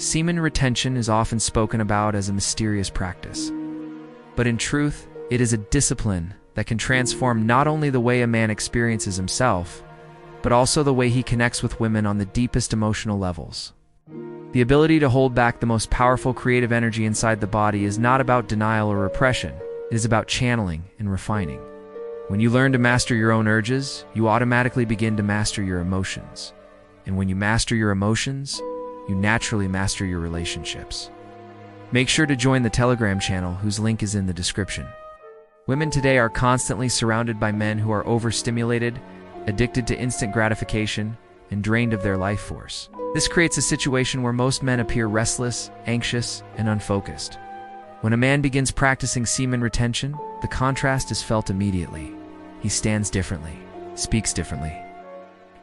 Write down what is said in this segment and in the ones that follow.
Semen retention is often spoken about as a mysterious practice. But in truth, it is a discipline that can transform not only the way a man experiences himself, but also the way he connects with women on the deepest emotional levels. The ability to hold back the most powerful creative energy inside the body is not about denial or repression. It is about channeling and refining. When you learn to master your own urges, you automatically begin to master your emotions. And when you master your emotions, you naturally master your relationships. Make sure to join the Telegram channel, whose link is in the description. Women today are constantly surrounded by men who are overstimulated, addicted to instant gratification, and drained of their life force. This creates a situation where most men appear restless, anxious, and unfocused. When a man begins practicing semen retention, the contrast is felt immediately. He stands differently, speaks differently.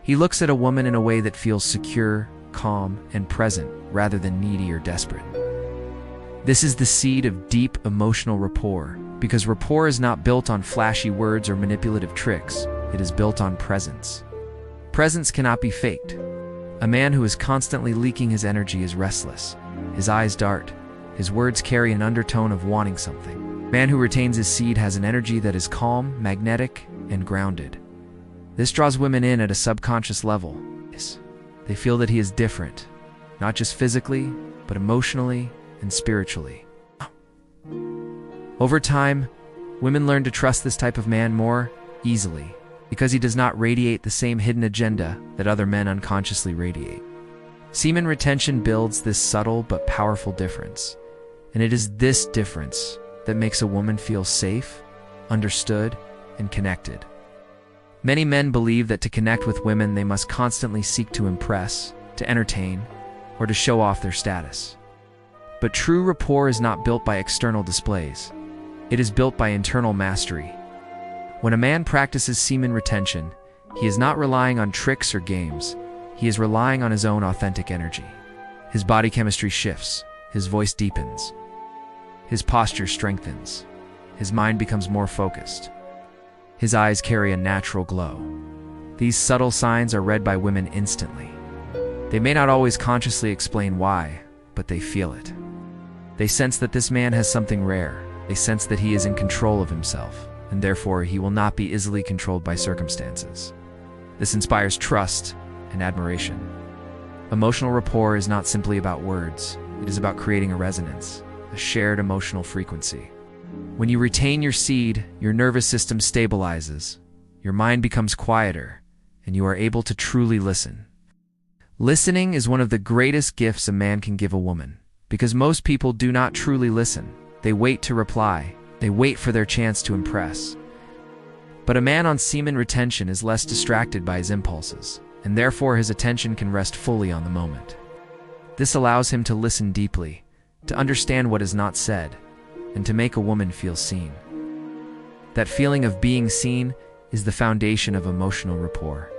He looks at a woman in a way that feels secure, calm, and present, rather than needy or desperate. This is the seed of deep emotional rapport, because rapport is not built on flashy words or manipulative tricks. It is built on presence. Presence cannot be faked. A man who is constantly leaking his energy is restless. His eyes dart. His words carry an undertone of wanting something. A man who retains his seed has an energy that is calm, magnetic, and grounded. This draws women in at a subconscious level. They feel that he is different, not just physically, but emotionally and spiritually. Over time, women learn to trust this type of man more easily, because he does not radiate the same hidden agenda that other men unconsciously radiate. Semen retention builds this subtle but powerful difference, and it is this difference that makes a woman feel safe, understood, and connected. Many men believe that to connect with women they must constantly seek to impress, to entertain, or to show off their status. But true rapport is not built by external displays. It is built by internal mastery. When a man practices semen retention, he is not relying on tricks or games. He is relying on his own authentic energy. His body chemistry shifts. His voice deepens. His posture strengthens. His mind becomes more focused. His eyes carry a natural glow. These subtle signs are read by women instantly. They may not always consciously explain why, but they feel it. They sense that this man has something rare. They sense that he is in control of himself, and therefore he will not be easily controlled by circumstances. This inspires trust and admiration. Emotional rapport is not simply about words. It is about creating a resonance, a shared emotional frequency. When you retain your seed, your nervous system stabilizes, your mind becomes quieter, and you are able to truly listen. Listening is one of the greatest gifts a man can give a woman, because most people do not truly listen. They wait to reply. They wait for their chance to impress. But a man on semen retention is less distracted by his impulses, and therefore his attention can rest fully on the moment. This allows him to listen deeply, to understand what is not said, and to make a woman feel seen. That feeling of being seen is the foundation of emotional rapport.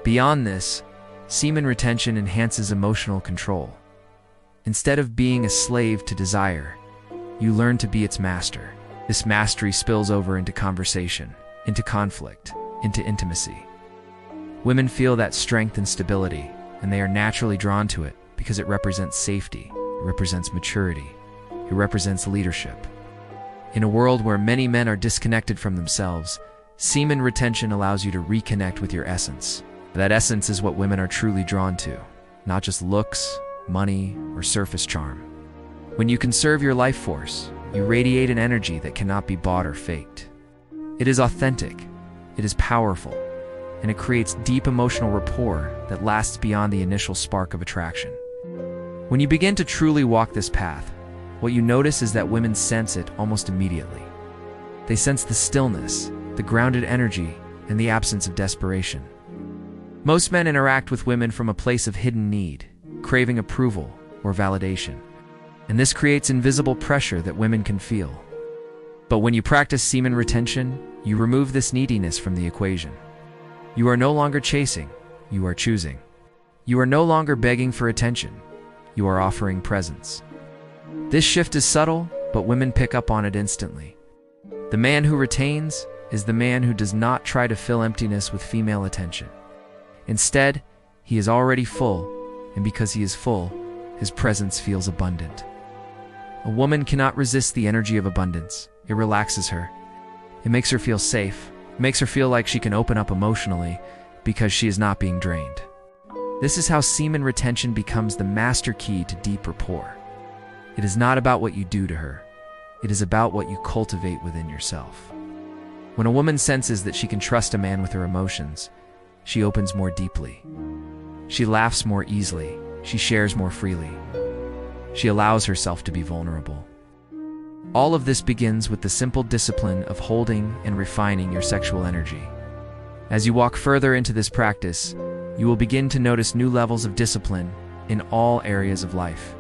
Beyond this, semen retention enhances emotional control. Instead of being a slave to desire, you learn to be its master. This mastery spills over into conversation, into conflict, into intimacy. Women feel that strength and stability, and they are naturally drawn to it because it represents safety, it represents maturity, it represents leadership. In a world where many men are disconnected from themselves, semen retention allows you to reconnect with your essence. That essence is what women are truly drawn to, not just looks, money, or surface charm. When you conserve your life force, you radiate an energy that cannot be bought or faked. It is authentic, it is powerful, and it creates deep emotional rapport that lasts beyond the initial spark of attraction. When you begin to truly walk this path, what you notice is that women sense it almost immediately. They sense the stillness, the grounded energy, and the absence of desperation. Most men interact with women from a place of hidden need, craving approval or validation. And this creates invisible pressure that women can feel. But when you practice semen retention, you remove this neediness from the equation. You are no longer chasing, you are choosing. You are no longer begging for attention, you are offering presence. This shift is subtle, but women pick up on it instantly. The man who retains is the man who does not try to fill emptiness with female attention. Instead, he is already full, and because he is full, his presence feels abundant. A woman cannot resist the energy of abundance. It relaxes her. It makes her feel safe. It makes her feel like she can open up emotionally because she is not being drained. This is how semen retention becomes the master key to deep rapport. It is not about what you do to her. It is about what you cultivate within yourself. When a woman senses that she can trust a man with her emotions, she opens more deeply. She laughs more easily. She shares more freely. She allows herself to be vulnerable. All of this begins with the simple discipline of holding and refining your sexual energy. As you walk further into this practice, you will begin to notice new levels of discipline in all areas of life.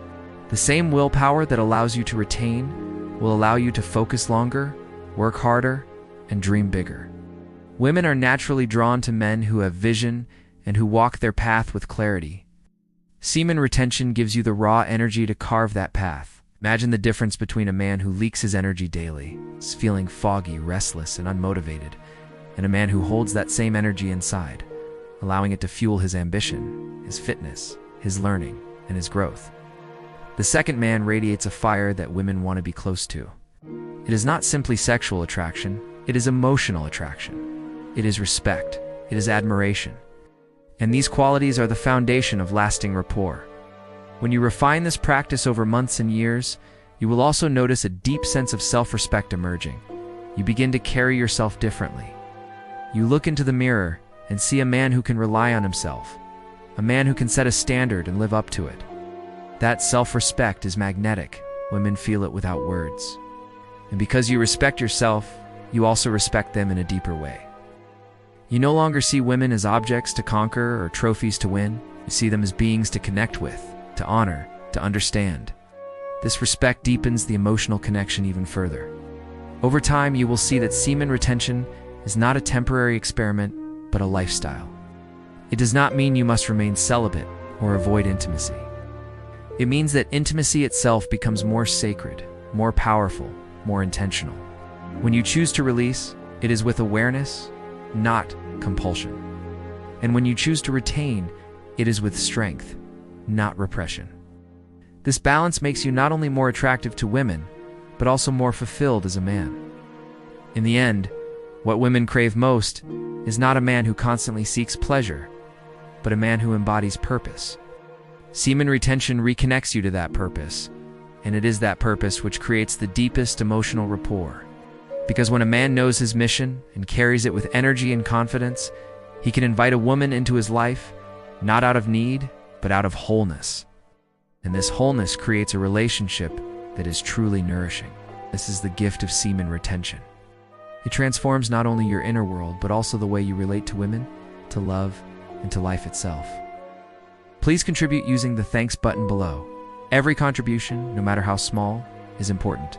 The same willpower that allows you to retain will allow you to focus longer, work harder, and dream bigger. Women are naturally drawn to men who have vision and who walk their path with clarity. Semen retention gives you the raw energy to carve that path. Imagine the difference between a man who leaks his energy daily, is feeling foggy, restless, and unmotivated, and a man who holds that same energy inside, allowing it to fuel his ambition, his fitness, his learning, and his growth. The second man radiates a fire that women want to be close to. It is not simply sexual attraction, it is emotional attraction. It is respect, it is admiration. And these qualities are the foundation of lasting rapport. When you refine this practice over months and years, you will also notice a deep sense of self-respect emerging. You begin to carry yourself differently. You look into the mirror and see a man who can rely on himself, a man who can set a standard and live up to it. That self-respect is magnetic. Women feel it without words. And because you respect yourself, you also respect them in a deeper way. You no longer see women as objects to conquer or trophies to win. You see them as beings to connect with, to honor, to understand. This respect deepens the emotional connection even further. Over time, you will see that semen retention is not a temporary experiment, but a lifestyle. It does not mean you must remain celibate or avoid intimacy. It means that intimacy itself becomes more sacred, more powerful, more intentional. When you choose to release, it is with awareness, not compulsion. And when you choose to retain, it is with strength, not repression. This balance makes you not only more attractive to women, but also more fulfilled as a man. In the end, what women crave most is not a man who constantly seeks pleasure, but a man who embodies purpose. Semen retention reconnects you to that purpose, and it is that purpose which creates the deepest emotional rapport. Because when a man knows his mission and carries it with energy and confidence, he can invite a woman into his life, not out of need, but out of wholeness. And this wholeness creates a relationship that is truly nourishing. This is the gift of semen retention. It transforms not only your inner world, but also the way you relate to women, to love, and to life itself. Please contribute using the thanks button below. Every contribution, no matter how small, is important.